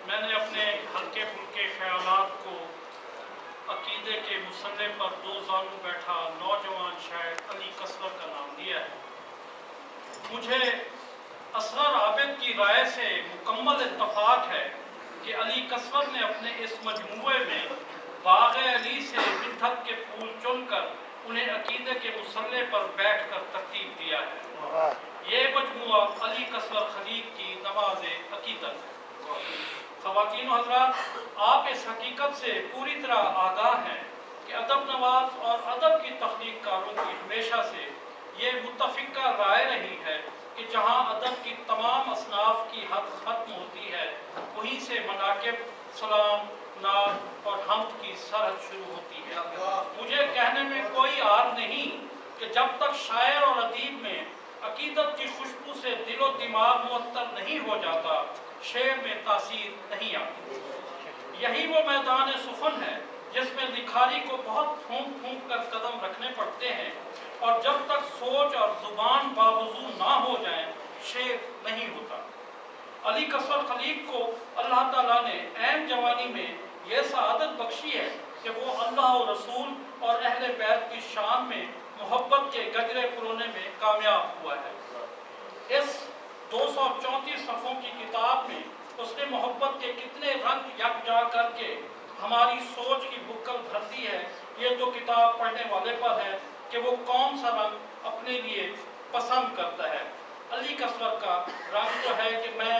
میں نے اپنے ہلکے پھلکے خیالات کو عقیدے کے مسئلے پر دو زانو بیٹھا نوجوان شاعر علی کسور کا نام دیا ہے۔ مجھے اصغر عابد کی رائے سے مکمل اتفاق ہے کہ علی کسور نے اپنے اس مجموعے میں باغ علی سے مدحت کے پھول چن کر انہیں عقیدے کے مسئلے پر بیٹھ کر ترتیب دیا ہے۔ یہ مجموعہ علی کسور خلیق کی نماز عقیدت ہے۔ خواتین و حضرات، آپ اس حقیقت سے پوری طرح آگاہ ہیں کہ ادب نواز اور ادب کی تخلیق کاروں کی ہمیشہ سے یہ متفقہ رائے رہی ہے کہ جہاں ادب کی تمام اصناف کی حد ختم ہوتی ہے، وہیں سے مناقب، سلام، نعت اور حمد کی سرحد شروع ہوتی ہے۔ مجھے کہنے میں کوئی عار نہیں کہ جب تک شاعر اور ادیب میں عقیدت کی خوشبو سے دل و دماغ معطر نہیں ہو جاتا، شعر میں تاثیر نہیں آتی۔ یہی وہ میدان سخن ہے جس میں لکھاری کو بہت پھونک پھونک کر قدم رکھنے پڑتے ہیں، اور جب تک سوچ اور زبان باوضو نہ ہو جائیں، شعر نہیں ہوتا۔ علی کسور خلیق کو اللہ تعالیٰ نے عین جوانی میں یہ سعادت بخشی ہے کہ وہ اللہ و رسول اور اہل بیت کی شان میں محبت کے گجرے پرونے میں کامیاب ہوا ہے۔ اس 234 صفحوں کی کتاب میں اس نے محبت کے کتنے رنگ یکجا کر کے ہماری سوچ کی بکل بھر دی ہے۔ یہ تو کتاب پڑھنے والے پر ہے کہ وہ کون سا رنگ اپنے لیے پسند کرتا ہے۔ علی کسور کا رنگ تو ہے کہ میں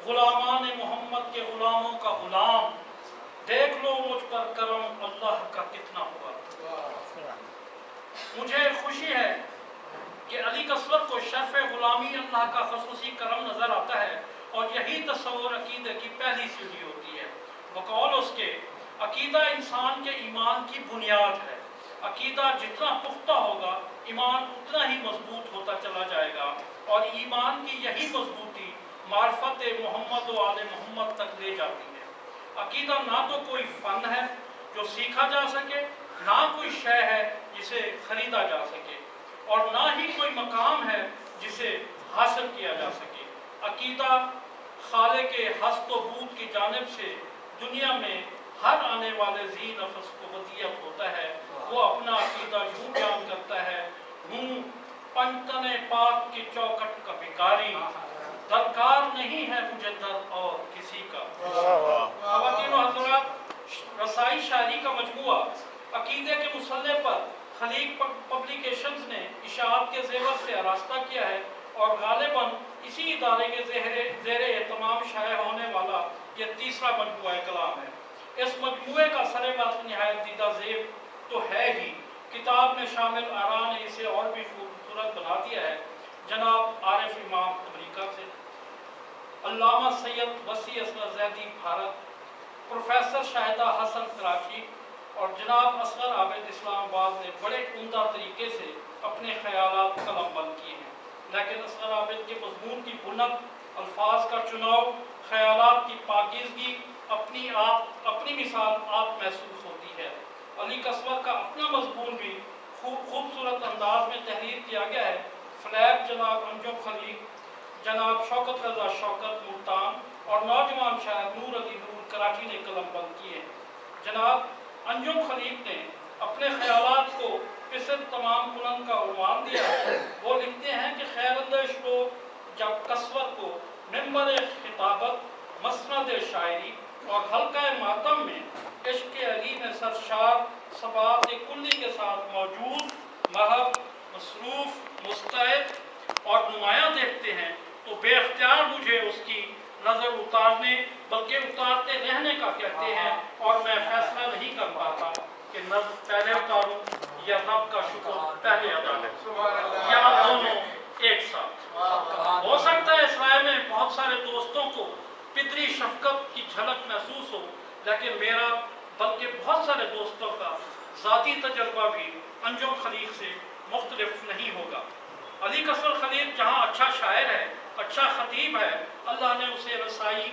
غلامان محمد کے غلاموں کا غلام، دیکھ لو مجھ پر کرم اللہ کا کتنا ہوا۔ مجھے خوشی ہے کہ علی کسور کو شرف غلامی اللہ کا خصوصی کرم نظر آتا ہے، اور یہی تصور عقیدے کی پہلی سیڑھی ہوتی ہے۔ بقول اس کے، عقیدہ انسان کے ایمان کی بنیاد ہے۔ عقیدہ جتنا پختہ ہوگا، ایمان اتنا ہی مضبوط ہوتا چلا جائے گا، اور ایمان کی یہی مضبوطی معرفت محمد و آل محمد تک لے جاتی ہے۔ عقیدہ نہ تو کوئی فن ہے جو سیکھا جا سکے، نہ کوئی شے ہے جسے خریدا جا سکے، اور نہ ہی کوئی مقام ہے جسے حاصل کیا جا سکے۔ عقیدہ خالق ہست و بود کی جانب سے دنیا میں ہر آنے والے ذی نفس کو ودیعت ہوتا ہے۔ وہ اپنا عقیدہ یوں بیان کرتا ہے: ہوں پنجتن پاک کی چوکٹ کا بھکاری، درکار نہیں ہے مجھے در اور کسی کا۔ خواتین و حضرات، رسائی شاعری کا مجموعہ عقیدے کے مسئلے پر خلیق پبلیکیشنز نے اشاعت کے زیور سے آراستہ کیا ہے، اور غالباً اسی ادارے کے زیر اہتمام شائع ہونے والا یہ تیسرا مجموعہ کلام ہے۔ اس مجموعے کا سربست نہایت دیدہ زیب تو ہے ہی، کتاب میں شامل آراء نے اسے اور بھی خوبصورت بنا دیا ہے۔ جناب عارف امام امریکہ سے، علامہ سید وسیع اصغر زیدی بھارت، پروفیسر شاہدہ حسن کراچی، اور جناب اصغر عابد اسلام آباد نے بڑے عمدہ طریقے سے اپنے خیالات قلم بند کیے ہیں، لیکن اصغر عابد کے مضمون کی بنت، الفاظ کا چناؤ، خیالات کی پاکیزگی، اپنی مثال آپ محسوس ہوتی ہے۔ علی کسور کا اپنا مضمون بھی خوبصورت انداز میں تحریر کیا گیا ہے۔ فلیب جناب انجم خلیق، جناب شوکت رضا شوکت ملتان، اور نوجوان شاعر نور علی نور کراچی نے قلم بند کیے ہیں۔ جناب انجم خلیق نے اپنے خیالات کو پسر تمام کنن کا عنوان دیا ہے۔ وہ لکھتے ہیں کہ خیر اندیش لوگ جب کسور کو منبر خطابت، مسند شاعری اور حلقہ ماتم میں عشق علی میں سرشار ثبات کلی کے ساتھ موجود، محب، مصروف، مستعد اور نمایاں دیکھتے ہیں، تو بے اختیار مجھے اس کی نظر اتارنے بلکہ اتارتے رہنے کا کہتے ہیں، اور میں فیصلہ نہیں کر پاتا کہ نظر پہلے اتاروں یا رب کا شکر پہلے ادا کروں، یا دونوں ایک ساتھ۔ ہو سکتا ہے اس رائے میں بہت سارے دوستوں کو پدری شفقت کی جھلک محسوس ہو، لیکن میرا بلکہ بہت سارے دوستوں کا ذاتی تجربہ بھی انجم خلیق سے مختلف نہیں ہوگا۔ علی کسور خلیق جہاں اچھا شاعر ہے، اچھا خطیب ہے، اللہ نے اسے رسائی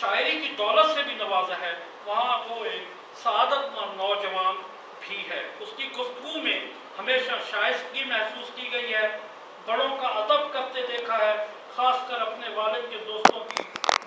شاعری کی دولت سے بھی نوازا ہے، وہاں وہ ایک سعادت مند نوجوان بھی ہے۔ اس کی گفتگو میں ہمیشہ شائستگی محسوس کی گئی ہے، بڑوں کا ادب کرتے دیکھا ہے، خاص کر اپنے والد کے دوستوں کی